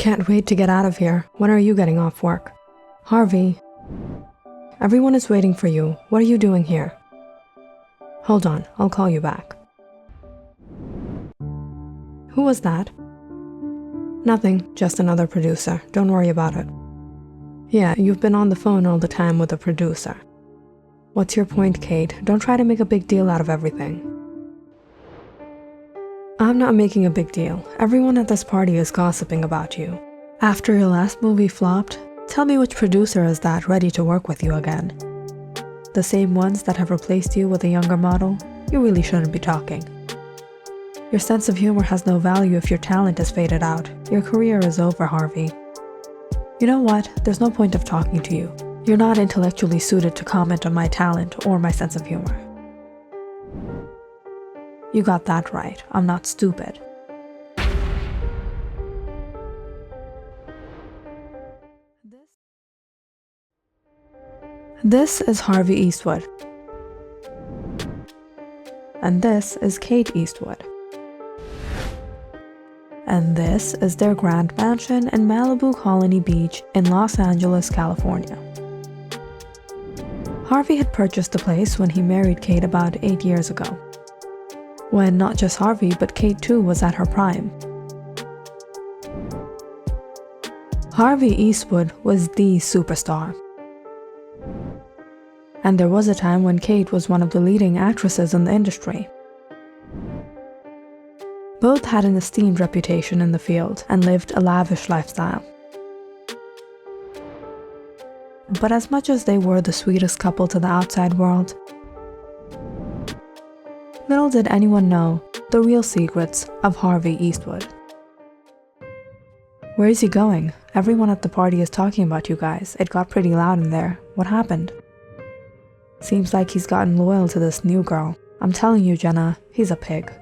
can't wait to get out of here. When are you getting off work? Harvey. Everyone is waiting for you. What are you doing here? Hold on, I'll call you back. Who was that? Nothing, just another producer. Don't worry about it. Yeah, you've been on the phone all the time with a producer. What's your point, Kate? Don't try to make a big deal out of everything. I'm not making a big deal. Everyone at this party is gossiping about you. After your last movie flopped, tell me which producer is that ready to work with you again? The same ones that have replaced you with a younger model? You really shouldn't be talking. Your sense of humor has no value if your talent is faded out. Your career is over, Harvey. You know what? There's no point of talking to you. You're not intellectually suited to comment on my talent or my sense of humor. You got that right. I'm not stupid. This is Harvey Eastwood. And this is Kate Eastwood. And this is their grand mansion in Malibu Colony Beach in Los Angeles, California. Harvey had purchased the place when he married Kate about 8 years ago, when not just Harvey but Kate too was at her prime. Harvey Eastwood was the superstar. And there was a time when Kate was one of the leading actresses in the industry. Both had an esteemed reputation in the field and lived a lavish lifestyle. But as much as they were the sweetest couple to the outside world, little did anyone know the real secrets of Harvey Eastwood. Where is he going? Everyone at the party is talking about you guys. It got pretty loud in there. What happened? Seems like he's gotten loyal to this new girl. I'm telling you, Jenna, he's a pig.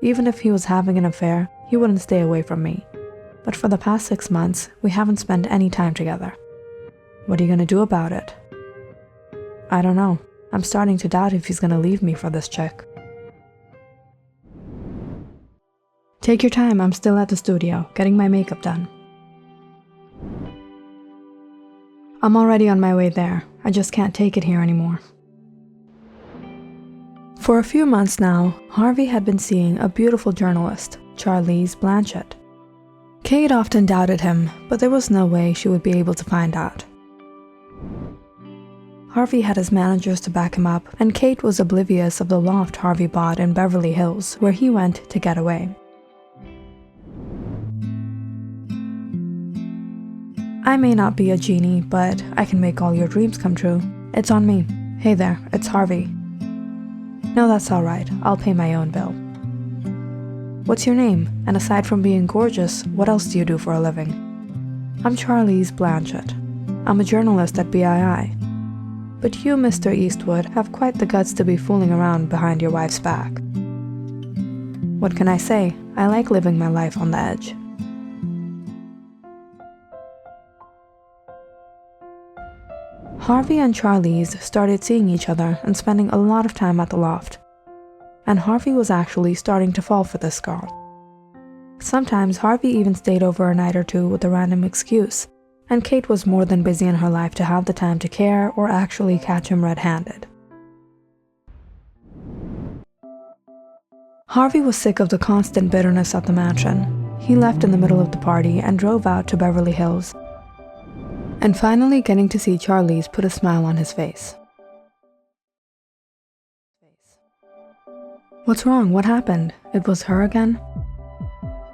Even if he was having an affair, he wouldn't stay away from me. But for the past 6 months, we haven't spent any time together. What are you gonna do about it? I don't know. I'm starting to doubt if he's gonna leave me for this chick. Take your time, I'm still at the studio, getting my makeup done. I'm already on my way there. I just can't take it here anymore. For a few months now, Harvey had been seeing a beautiful journalist, Charlize Blanchett. Kate often doubted him, but there was no way she would be able to find out. Harvey had his managers to back him up, and Kate was oblivious of the loft Harvey bought in Beverly Hills, where he went to get away. I may not be a genie, but I can make all your dreams come true. It's on me. Hey there, it's Harvey. No, that's alright. I'll pay my own bill. What's your name? And aside from being gorgeous, what else do you do for a living? I'm Charlize Blanchett. I'm a journalist at BII. But you, Mr. Eastwood, have quite the guts to be fooling around behind your wife's back. What can I say? I like living my life on the edge. Harvey and Charlize started seeing each other and spending a lot of time at the loft. And Harvey was actually starting to fall for this girl. Sometimes Harvey even stayed over a night or two with a random excuse, and Kate was more than busy in her life to have the time to care or actually catch him red-handed. Harvey was sick of the constant bitterness at the mansion. He left in the middle of the party and drove out to Beverly Hills. And finally getting to see Charlize put a smile on his face. What's wrong? What happened? It was her again?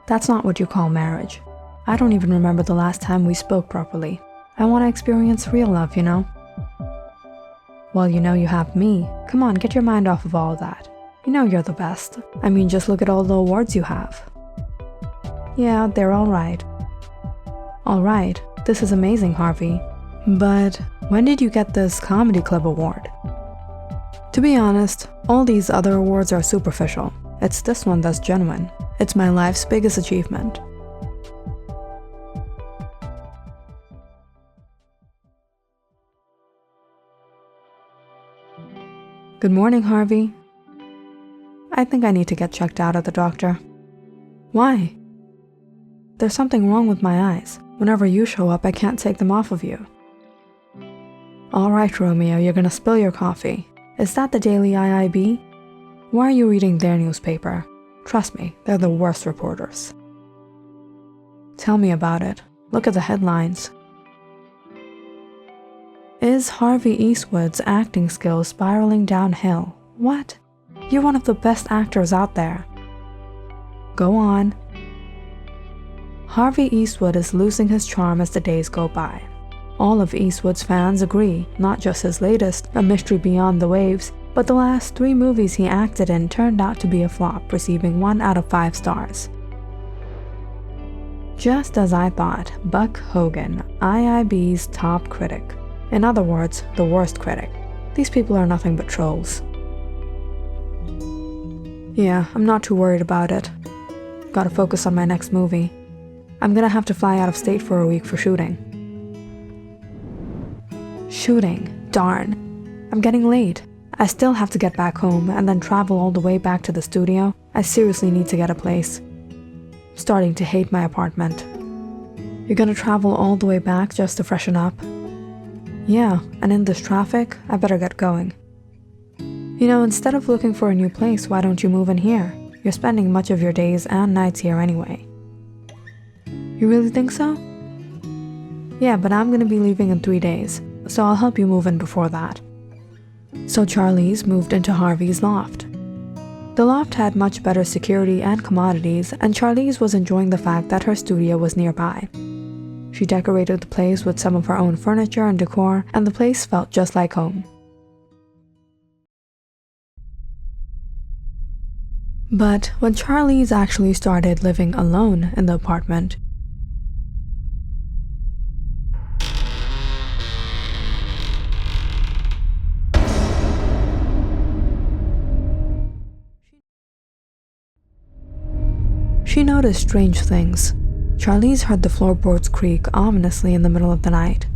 That's not what you call marriage. I don't even remember the last time we spoke properly. I want to experience real love, you know? Well, you know you have me. Come on, get your mind off of all that. You know you're the best. I mean, just look at all the awards you have. Yeah, they're all right. All right. This is amazing, Harvey. But when did you get this comedy club award? To be honest, all these other awards are superficial. It's this one that's genuine. It's my life's biggest achievement. Good morning, Harvey. I think I need to get checked out at the doctor. Why? There's something wrong with my eyes. Whenever you show up, I can't take them off of you. All right, Romeo, you're gonna spill your coffee. Is that the Daily IIB? Why are you reading their newspaper? Trust me, they're the worst reporters. Tell me about it. Look at the headlines. Is Harvey Eastwood's acting skills spiraling downhill? What? You're one of the best actors out there. Go on. Harvey Eastwood is losing his charm as the days go by. All of Eastwood's fans agree, not just his latest, A Mystery Beyond the Waves, but the last 3 movies he acted in turned out to be a flop, receiving 1 out of 5 stars. Just as I thought, Buck Hogan, IIB's top critic. In other words, the worst critic. These people are nothing but trolls. Yeah, I'm not too worried about it. Gotta focus on my next movie. I'm gonna have to fly out of state for a week for shooting. Shooting? Darn. I'm getting late. I still have to get back home and then travel all the way back to the studio. I seriously need to get a place. I'm starting to hate my apartment. You're gonna travel all the way back just to freshen up? Yeah, and in this traffic, I better get going. You know, instead of looking for a new place, why don't you move in here? You're spending much of your days and nights here anyway. You really think so? Yeah, but I'm gonna be leaving in 3 days, so I'll help you move in before that. So Charlize moved into Harvey's loft. The loft had much better security and commodities, and Charlize was enjoying the fact that her studio was nearby. She decorated the place with some of her own furniture and decor, and the place felt just like home. But when Charlize actually started living alone in the apartment, she noticed strange things. Charlize heard the floorboards creak ominously in the middle of the night.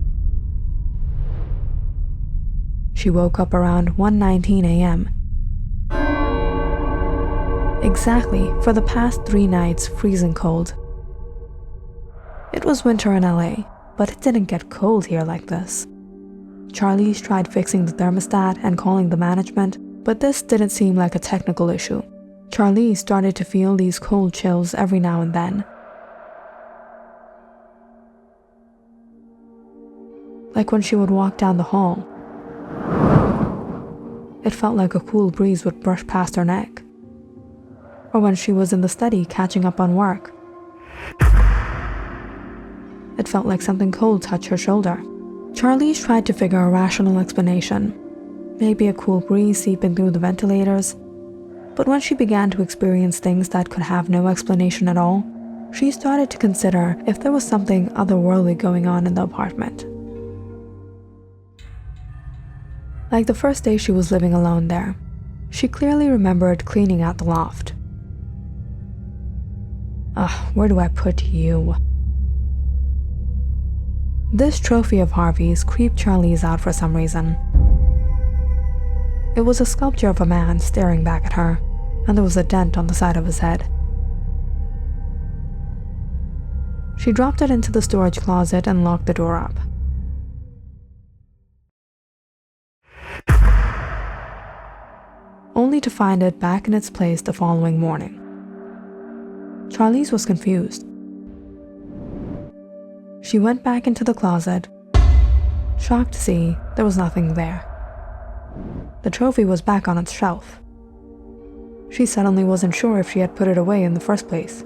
She woke up around 1:19 a.m. Exactly, for the past 3 nights, freezing cold. It was winter in LA, but it didn't get cold here like this. Charlize tried fixing the thermostat and calling the management, but this didn't seem like a technical issue. Charlize started to feel these cold chills every now and then. Like when she would walk down the hall. It felt like a cool breeze would brush past her neck. Or when she was in the study catching up on work. It felt like something cold touched her shoulder. Charlize tried to figure a rational explanation. Maybe a cool breeze seeping through the ventilators. But when she began to experience things that could have no explanation at all, she started to consider if there was something otherworldly going on in the apartment. Like the first day she was living alone there, she clearly remembered cleaning out the loft. Where do I put you? This trophy of Harvey's creeped Charlize out for some reason. It was a sculpture of a man staring back at her, and there was a dent on the side of his head. She dropped it into the storage closet and locked the door up. Only to find it back in its place the following morning. Charlize was confused. She went back into the closet, shocked to see there was nothing there. The trophy was back on its shelf. She suddenly wasn't sure if she had put it away in the first place.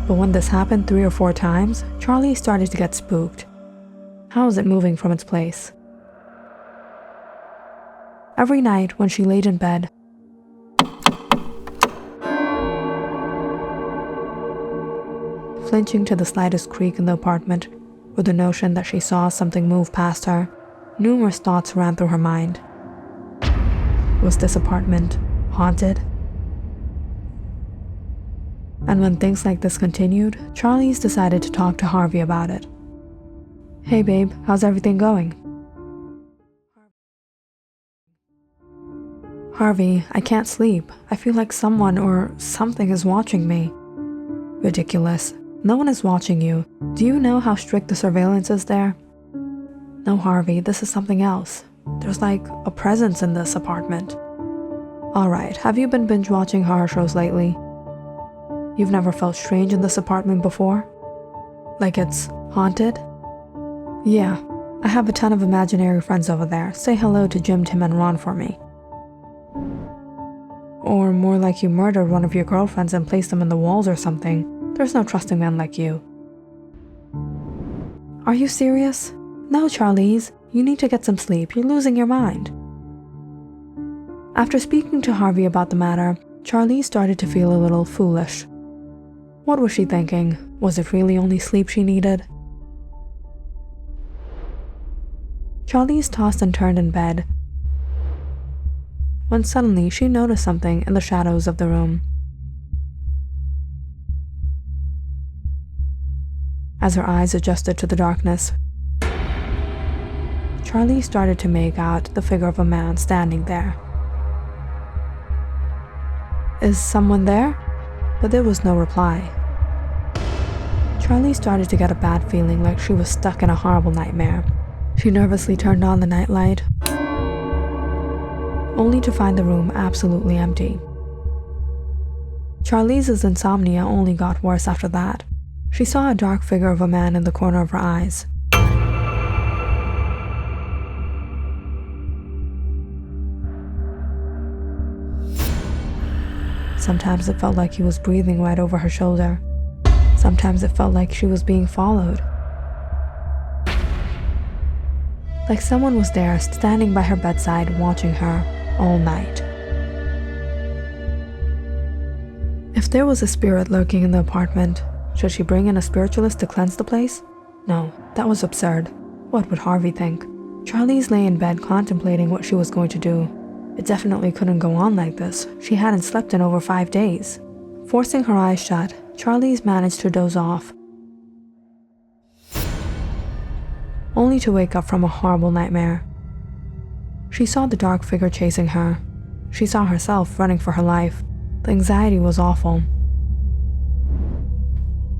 But when this happened 3 or 4 times, Charlie started to get spooked. How was it moving from its place? Every night when she laid in bed, flinching to the slightest creak in the apartment, or the notion that she saw something move past her, numerous thoughts ran through her mind. Was this apartment haunted. And when things like this continued, Charlize decided to talk to Harvey about it. "Hey babe, how's everything going?" "Harvey, I can't sleep. I feel like someone or something is watching me." "Ridiculous. No one is watching you. Do you know how strict the surveillance is there?" "No, Harvey, this is something else. There's like a presence in this apartment." "Alright, have you been binge watching horror shows lately? You've never felt strange in this apartment before? Like it's haunted?" "Yeah, I have a ton of imaginary friends over there. Say hello to Jim, Tim, and Ron for me." "Or more like you murdered one of your girlfriends and placed them in the walls or something. There's no trusting men like you." "Are you serious? No, Charlize, you need to get some sleep. You're losing your mind." After speaking to Harvey about the matter, Charlize started to feel a little foolish. What was she thinking? Was it really only sleep she needed? Charlize tossed and turned in bed, when suddenly she noticed something in the shadows of the room. As her eyes adjusted to the darkness, Charlize started to make out the figure of a man standing there. "Is someone there?" But there was no reply. Charlize started to get a bad feeling, like she was stuck in a horrible nightmare. She nervously turned on the nightlight, only to find the room absolutely empty. Charlize's insomnia only got worse after that. She saw a dark figure of a man in the corner of her eyes. Sometimes it felt like he was breathing right over her shoulder. Sometimes it felt like she was being followed. Like someone was there, standing by her bedside, watching her all night. If there was a spirit lurking in the apartment, should she bring in a spiritualist to cleanse the place? No, that was absurd. What would Harvey think? Charlize lay in bed contemplating what she was going to do. It definitely couldn't go on like this. She hadn't slept in over 5 days. Forcing her eyes shut, Charlize managed to doze off, only to wake up from a horrible nightmare. She saw the dark figure chasing her. She saw herself running for her life. The anxiety was awful.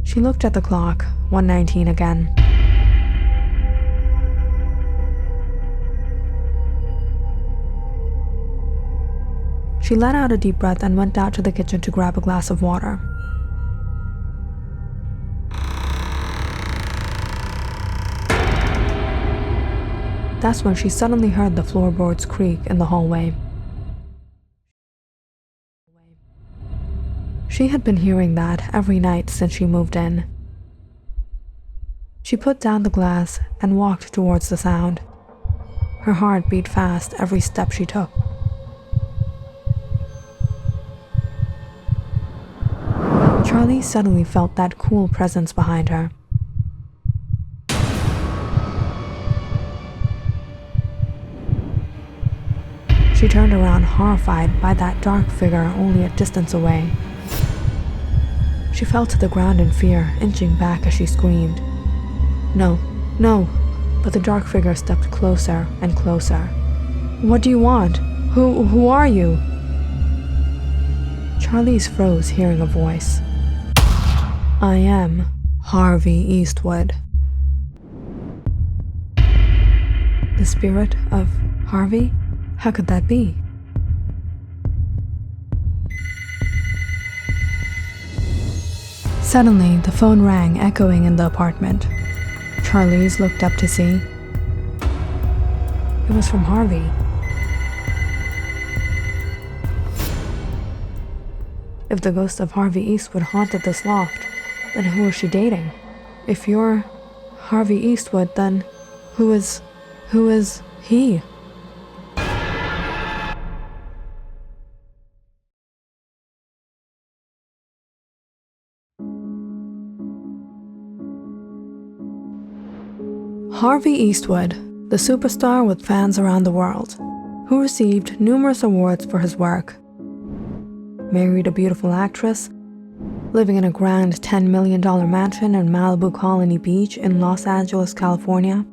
She looked at the clock, 1:19 again. She let out a deep breath and went out to the kitchen to grab a glass of water. That's when she suddenly heard the floorboards creak in the hallway. She had been hearing that every night since she moved in. She put down the glass and walked towards the sound. Her heart beat fast every step she took. Charlize suddenly felt that cool presence behind her. She turned around, horrified by that dark figure only a distance away. She fell to the ground in fear, inching back as she screamed. "No, no!" But the dark figure stepped closer and closer. "What do you want? Who are you?" Charlize froze, hearing a voice. "I am Harvey Eastwood." The spirit of Harvey? How could that be? Suddenly, the phone rang, echoing in the apartment. Charlize looked up to see. It was from Harvey. If the ghost of Harvey Eastwood haunted this loft, then who is she dating? If you're Harvey Eastwood, then who is he? Harvey Eastwood, the superstar with fans around the world, who received numerous awards for his work, married a beautiful actress, living in a grand $10 million mansion in Malibu Colony Beach in Los Angeles, California.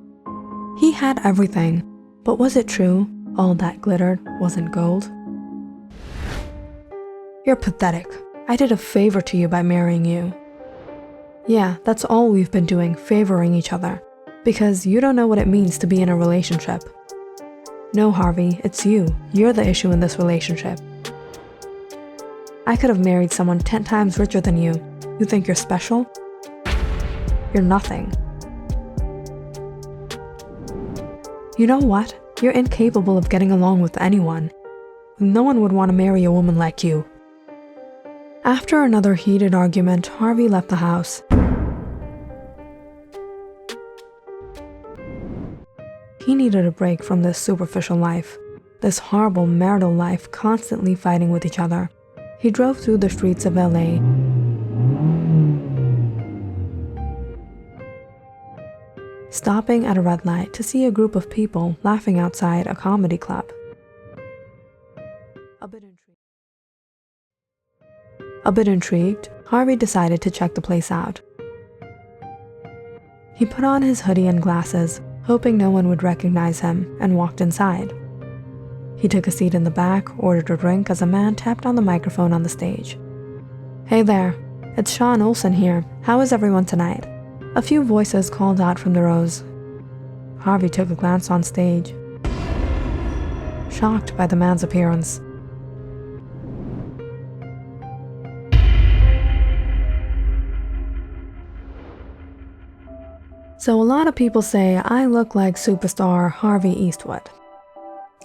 He had everything, but was it true all that glittered wasn't gold? You're pathetic. I did a favor to you by marrying you. Yeah, that's all we've been doing, favoring each other, because you don't know what it means to be in a relationship. No, Harvey, it's you. You're the issue in this relationship. I could have married someone 10 times richer than you. You think you're special? You're nothing. You know what? You're incapable of getting along with anyone. No one would want to marry a woman like you. After another heated argument, Harvey left the house. He needed a break from this superficial life, this horrible marital life, constantly fighting with each other. He drove through the streets of LA. Stopping at a red light to see a group of people laughing outside a comedy club. A bit intrigued, Harvey decided to check the place out. He put on his hoodie and glasses, hoping no one would recognize him, and walked inside. He took a seat in the back, ordered a drink as a man tapped on the microphone on the stage. "Hey there, it's Sean Olsen here. How is everyone tonight?" A few voices called out from the rows. Harvey took a glance on stage, shocked by the man's appearance. So a lot of people say I look like superstar Harvey Eastwood.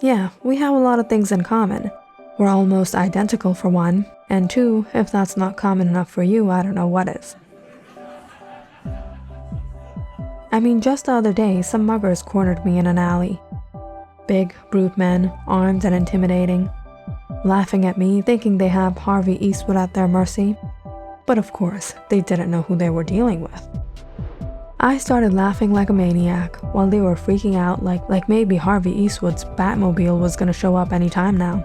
Yeah, we have a lot of things in common. We're almost identical for one, and two, if that's not common enough for you, I don't know what is. I mean, just the other day, some muggers cornered me in an alley. Big, brute men, armed and intimidating, laughing at me, thinking they have Harvey Eastwood at their mercy. But of course, they didn't know who they were dealing with. I started laughing like a maniac, while they were freaking out like maybe Harvey Eastwood's Batmobile was gonna show up anytime now.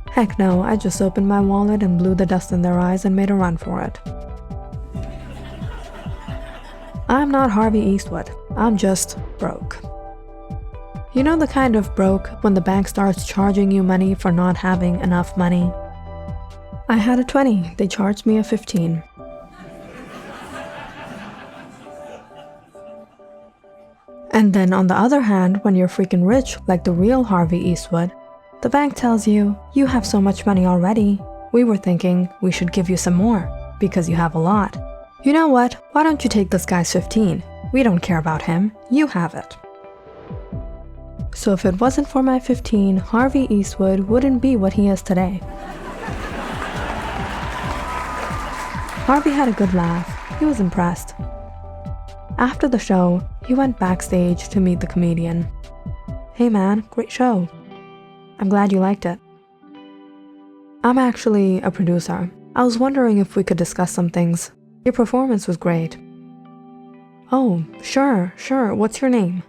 Heck no, I just opened my wallet and blew the dust in their eyes and made a run for it. I'm not Harvey Eastwood, I'm just broke. You know the kind of broke when the bank starts charging you money for not having enough money? I had a 20, they charged me a 15. And then on the other hand, when you're freaking rich like the real Harvey Eastwood, the bank tells you, you have so much money already. We were thinking we should give you some more, because you have a lot. You know what? Why don't you take this guy's 15? We don't care about him. You have it. So if it wasn't for my 15, Harvey Eastwood wouldn't be what he is today. Harvey had a good laugh. He was impressed. After the show, he went backstage to meet the comedian. "Hey man, great show. I'm glad you liked it. I'm actually a producer. I was wondering if we could discuss some things. Your performance was great." "Oh, sure. What's your name?"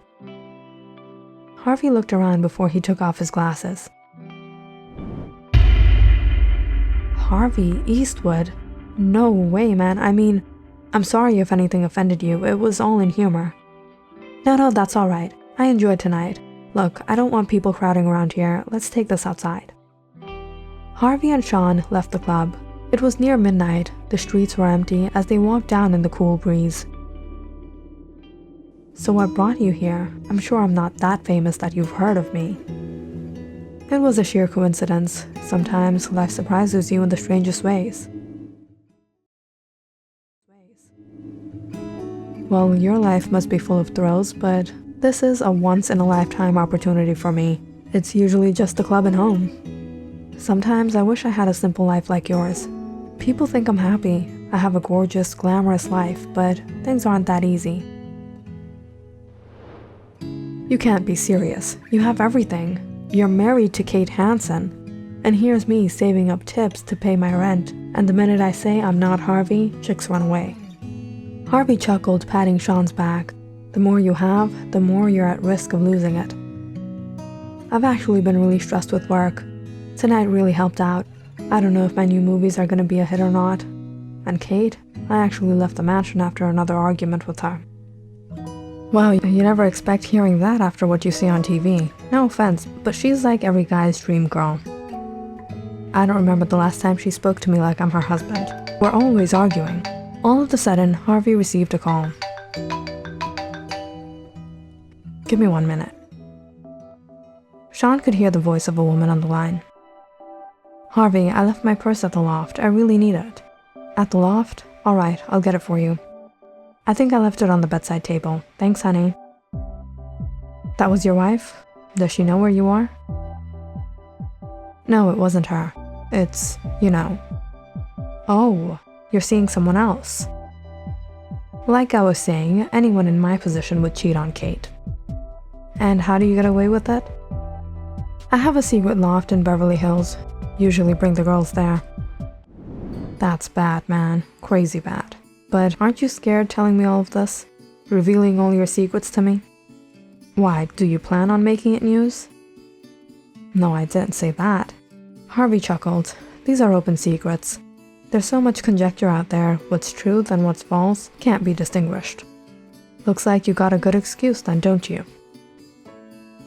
Harvey looked around before he took off his glasses. Harvey Eastwood? No way, man. I mean, I'm sorry if anything offended you. It was all in humor. No, that's all right. I enjoyed tonight. Look, I don't want people crowding around here. Let's take this outside. Harvey and Sean left the club. It was near midnight. The streets were empty as they walked down in the cool breeze. "So what brought you here? I'm sure I'm not that famous that you've heard of me." It was a sheer coincidence. Sometimes life surprises you in the strangest ways. Well, your life must be full of thrills, but this is a once-in-a-lifetime opportunity for me. It's usually just the club and home. Sometimes I wish I had a simple life like yours. People think I'm happy. I have a gorgeous, glamorous life, but things aren't that easy. You can't be serious. You have everything. You're married to Kate Hansen. And here's me saving up tips to pay my rent, and the minute I say I'm not Harvey, chicks run away. Harvey chuckled, patting Sean's back. The more you have, the more you're at risk of losing it. I've actually been really stressed with work. Tonight really helped out. I don't know if my new movies are gonna be a hit or not. And Kate, I actually left the mansion after another argument with her. Wow, you never expect hearing that after what you see on TV. No offense, but she's like every guy's dream girl. I don't remember the last time she spoke to me like I'm her husband. We're always arguing. All of a sudden, Harvey received a call. Give me 1 minute. Sean could hear the voice of a woman on the line. Harvey, I left my purse at the loft. I really need it. At the loft? All right, I'll get it for you. I think I left it on the bedside table. Thanks, honey. That was your wife? Does she know where you are? No, it wasn't her. It's, you know. Oh, you're seeing someone else. Like I was saying, anyone in my position would cheat on Kate. And how do you get away with it? I have a secret loft in Beverly Hills. Usually bring the girls there. That's bad, man. Crazy bad. But aren't you scared telling me all of this? Revealing all your secrets to me? Why, do you plan on making it news? No, I didn't say that. Harvey chuckled. These are open secrets. There's so much conjecture out there. What's truth and what's false can't be distinguished. Looks like you got a good excuse then, don't you?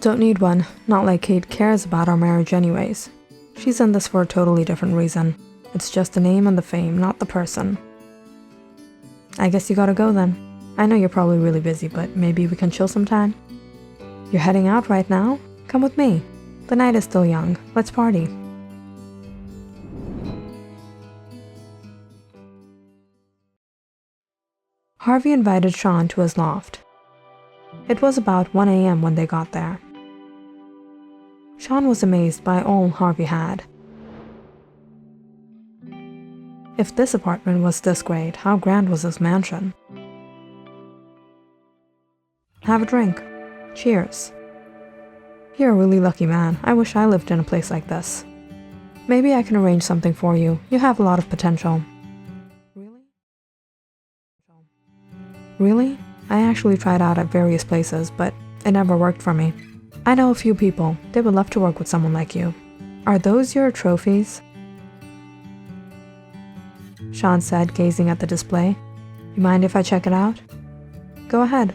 Don't need one. Not like Kate cares about our marriage anyways. She's in this for a totally different reason. It's just the name and the fame, not the person. I guess you gotta go then. I know you're probably really busy, but maybe we can chill sometime? You're heading out right now? Come with me. The night is still young. Let's party. Harvey invited Sean to his loft. It was about 1 a.m. when they got there. Sean was amazed by all Harvey had. If this apartment was this great, how grand was this mansion? Have a drink. Cheers. You're a really lucky man. I wish I lived in a place like this. Maybe I can arrange something for you. You have a lot of potential. Really? I actually tried out at various places, but it never worked for me. I know a few people. They would love to work with someone like you. Are those your trophies? Sean said, gazing at the display. You mind if I check it out? Go ahead.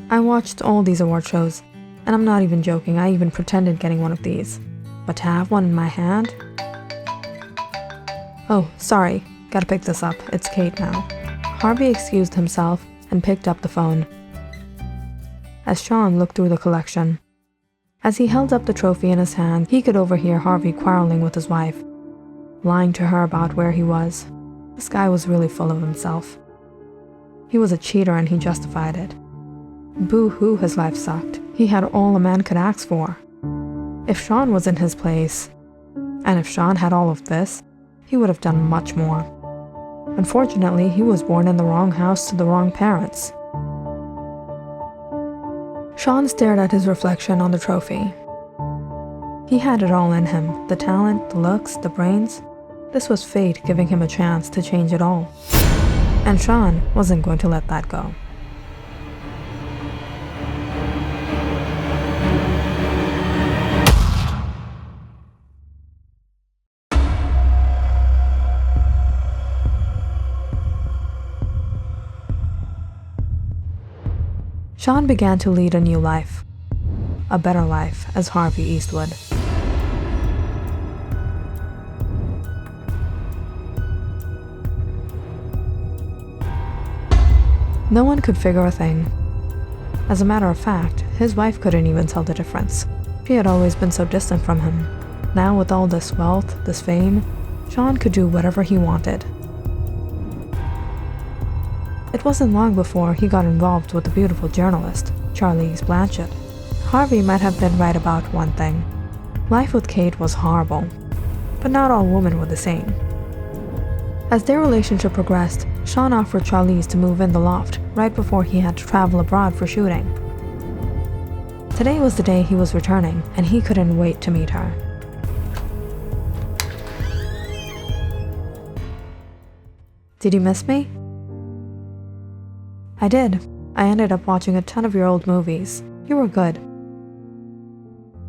I watched all these award shows, and I'm not even joking, I even pretended getting one of these. But to have one in my hand? Oh, sorry. Gotta pick this up. It's Kate now. Harvey excused himself and picked up the phone. As Sean looked through the collection. As he held up the trophy in his hand, he could overhear Harvey quarreling with his wife, lying to her about where he was. This guy was really full of himself. He was a cheater and he justified it. Boo-hoo, his life sucked. He had all a man could ask for. If Sean was in his place, and if Sean had all of this, he would have done much more. Unfortunately, he was born in the wrong house to the wrong parents. Sean stared at his reflection on the trophy. He had it all in him, the talent, the looks, the brains. This was fate giving him a chance to change it all. And Sean wasn't going to let that go. Sean began to lead a new life. A better life as Harvey Eastwood. No one could figure a thing. As a matter of fact, his wife couldn't even tell the difference. She had always been so distant from him. Now with all this wealth, this fame, Sean could do whatever he wanted. It wasn't long before he got involved with the beautiful journalist, Charlize. Harvey might have been right about one thing. Life with Kate was horrible, but not all women were the same. As their relationship progressed, Sean offered Charlize to move in the loft right before he had to travel abroad for shooting. Today was the day he was returning, and he couldn't wait to meet her. Did you miss me? I did. I ended up watching a ton of your old movies. You were good.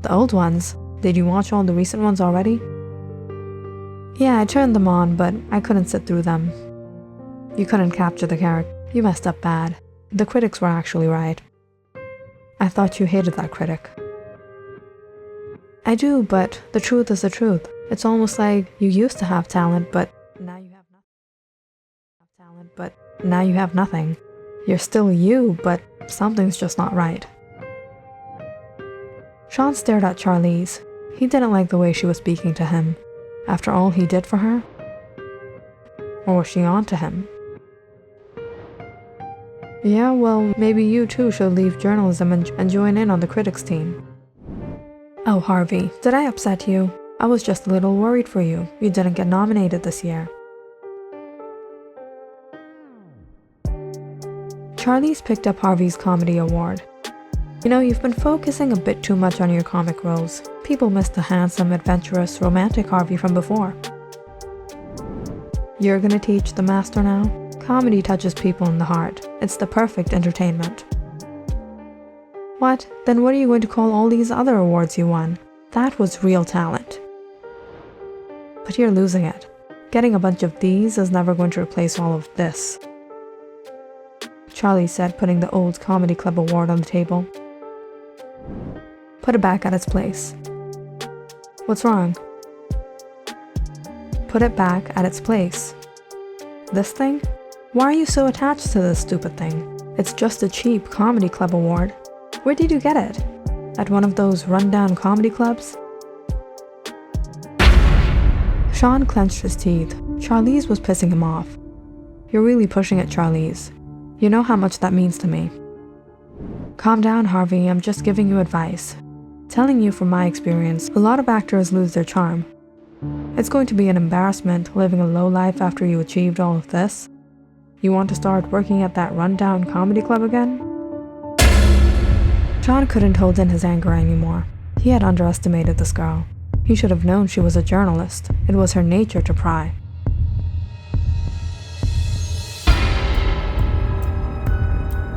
The old ones? Did you watch all the recent ones already? Yeah, I turned them on, but I couldn't sit through them. You couldn't capture the character. You messed up bad. The critics were actually right. I thought you hated that critic. I do, but the truth is the truth. It's almost like you used to have talent, but now you have nothing. You're still you, but something's just not right. Sean stared at Charlize. He didn't like the way she was speaking to him. After all he did for her? Or was she on to him? Yeah, well, maybe you too should leave journalism and join in on the critics team. Oh, Harvey, did I upset you? I was just a little worried for you. You didn't get nominated this year. Charlize picked up Harvey's comedy award. You know, you've been focusing a bit too much on your comic roles. People miss the handsome, adventurous, romantic Harvey from before. You're gonna teach the master now? Comedy touches people in the heart. It's the perfect entertainment. What? Then what are you going to call all these other awards you won? That was real talent. But you're losing it. Getting a bunch of these is never going to replace all of this. Charlie said, putting the old comedy club award on the table. Put it back at its place. What's wrong? Put it back at its place. This thing? Why are you so attached to this stupid thing? It's just a cheap comedy club award. Where did you get it? At one of those rundown comedy clubs? Sean clenched his teeth. Charlize was pissing him off. You're really pushing it, Charlize. You know how much that means to me. Calm down, Harvey. I'm just giving you advice. Telling you from my experience, a lot of actors lose their charm. It's going to be an embarrassment living a low life after you achieved all of this. You want to start working at that rundown comedy club again? Sean couldn't hold in his anger anymore. He had underestimated this girl. He should have known she was a journalist. It was her nature to pry.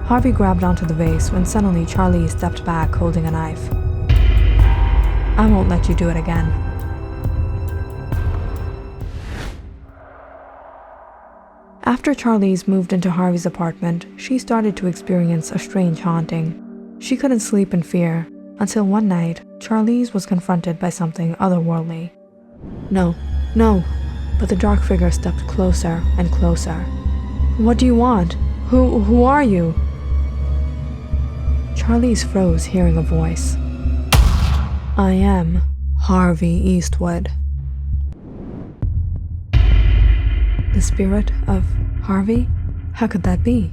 Harvey grabbed onto the vase when suddenly Charlie stepped back holding a knife. I won't let you do it again. After Charlize moved into Harvey's apartment, she started to experience a strange haunting. She couldn't sleep in fear, until one night, Charlize was confronted by something otherworldly. No, but the dark figure stepped closer and closer. What do you want? Who are you? Charlize froze, hearing a voice. I am Harvey Eastwood. The spirit of Harvey? How could that be?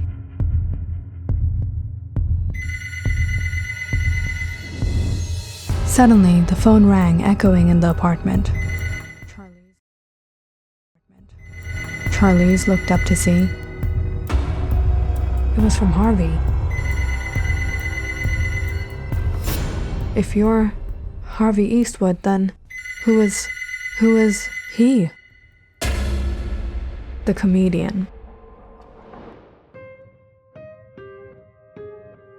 Suddenly, the phone rang, echoing in the apartment. Charlize looked up to see. It was from Harvey. If you're Harvey Eastwood, then who is he? The comedian.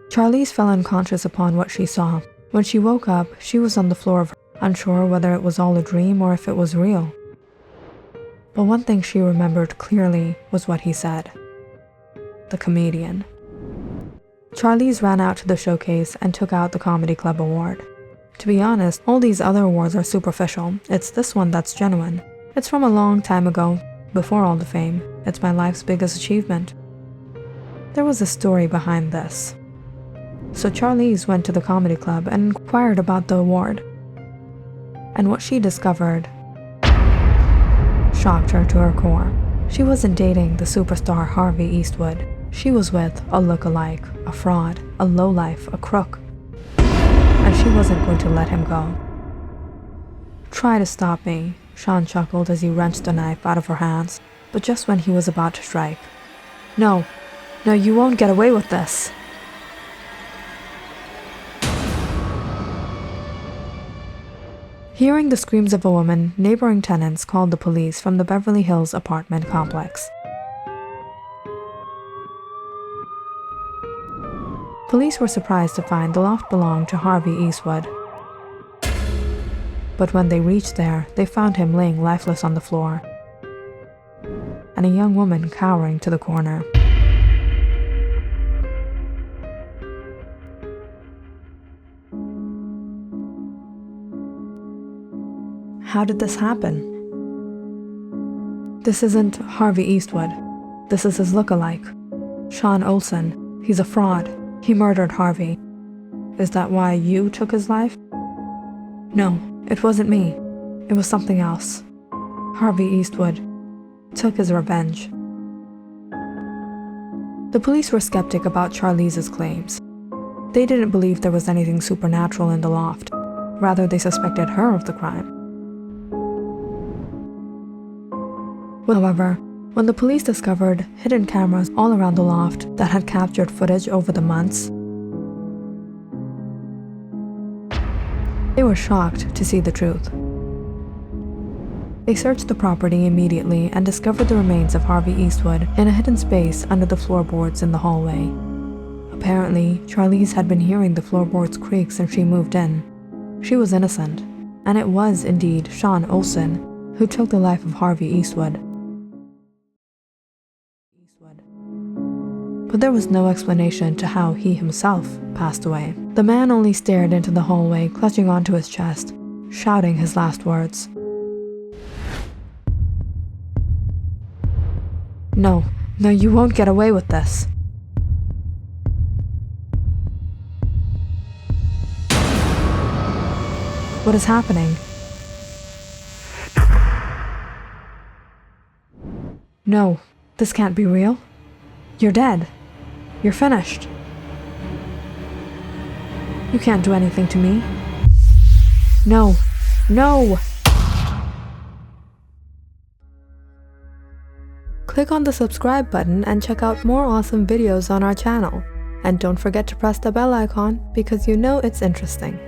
Charlize fell unconscious upon what she saw. When she woke up, she was on the floor of her, unsure whether it was all a dream or if it was real. But one thing she remembered clearly was what he said. The comedian. Charlize ran out to the showcase and took out the Comedy Club award. To be honest, all these other awards are superficial. It's this one that's genuine. It's from a long time ago, before all the fame. It's my life's biggest achievement. There was a story behind this. So Charlize went to the comedy club and inquired about the award. And what she discovered shocked her to her core. She wasn't dating the superstar Harvey Eastwood. She was with a look-alike, a fraud, a lowlife, a crook. And she wasn't going to let him go. Try to stop me, Sean chuckled as he wrenched the knife out of her hands, but just when he was about to strike. No, you won't get away with this. Hearing the screams of a woman, neighboring tenants called the police from the Beverly Hills apartment complex. Police were surprised to find the loft belonged to Harvey Eastwood. But when they reached there, they found him laying lifeless on the floor, and a young woman cowering to the corner. How did this happen? This isn't Harvey Eastwood. This is his look-alike, Sean Olsen. He's a fraud. He murdered Harvey. Is that why you took his life? No, it wasn't me. It was something else. Harvey Eastwood took his revenge. The police were skeptic about Charlize's claims. They didn't believe there was anything supernatural in the loft. Rather, they suspected her of the crime. However, when the police discovered hidden cameras all around the loft that had captured footage over the months, they were shocked to see the truth. They searched the property immediately and discovered the remains of Harvey Eastwood in a hidden space under the floorboards in the hallway. Apparently, Charlize had been hearing the floorboards creak since she moved in. She was innocent, and it was indeed Sean Olsen who took the life of Harvey Eastwood. But there was no explanation to how he himself passed away. The man only stared into the hallway, clutching onto his chest, shouting his last words. No, you won't get away with this. What is happening? No, this can't be real. You're dead. You're finished. You can't do anything to me. No. Click on the subscribe button and check out more awesome videos on our channel. And don't forget to press the bell icon because you know it's interesting.